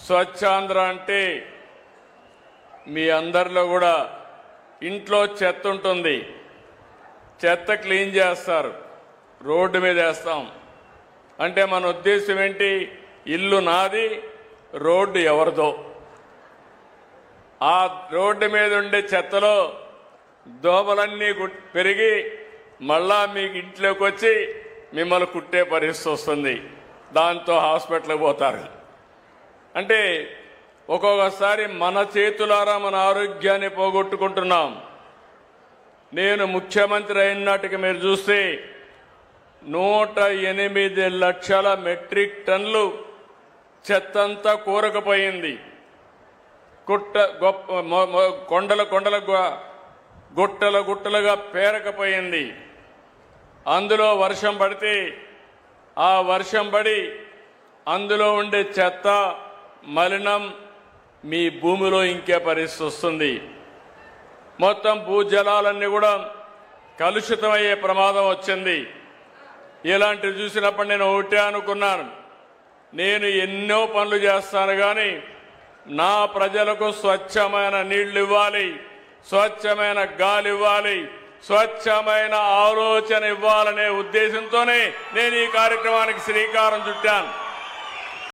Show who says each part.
Speaker 1: స్వచ్ఛాంధ్ర అంటే మీ అందరిలో కూడా ఇంట్లో చెత్త ఉంటుంది, చెత్త క్లీన్ చేస్తారు, రోడ్డు మీద వేస్తాం. అంటే మన ఉద్దేశం ఏంటి? ఇల్లు నాది, రోడ్డు ఎవరిదో. ఆ రోడ్డు మీద ఉండే చెత్తలో దోమలన్నీ పెరిగి మళ్ళా మీకు ఇంట్లోకి వచ్చి మిమ్మల్ని కుట్టే పరిస్థితి వస్తుంది. దాంతో హాస్పిటల్కి పోతారు. అంటే ఒక్కొక్కసారి మన చేతులారా మన ఆరోగ్యాన్ని పోగొట్టుకుంటున్నాం. నేను ముఖ్యమంత్రి అయిన నాటికి మీరు చూస్తే 108 లక్షల మెట్రిక్ టన్నులు చెత్తంతా కూరకపోయింది. కొండల గుట్టలుగా పేరకపోయింది. అందులో వర్షం పడితే ఆ వర్షం పడి అందులో ఉండే చెత్త మలినం మీ భూమిలో ఇంకే పరిస్థితి వస్తుంది. మొత్తం భూజలాలన్నీ కూడా కలుషితమయ్యే ప్రమాదం వచ్చింది. ఇలాంటివి చూసినప్పుడు నేను ఒకటే అనుకున్నాను, నేను ఎన్నో పనులు చేస్తాను కానీ నా ప్రజలకు స్వచ్ఛమైన నీళ్లు ఇవ్వాలి, స్వచ్ఛమైన గాలి ఇవ్వాలి, స్వచ్ఛమైన ఆలోచన ఇవ్వాలనే ఉద్దేశంతోనే నేను ఈ కార్యక్రమానికి శ్రీకారం చుట్టాను.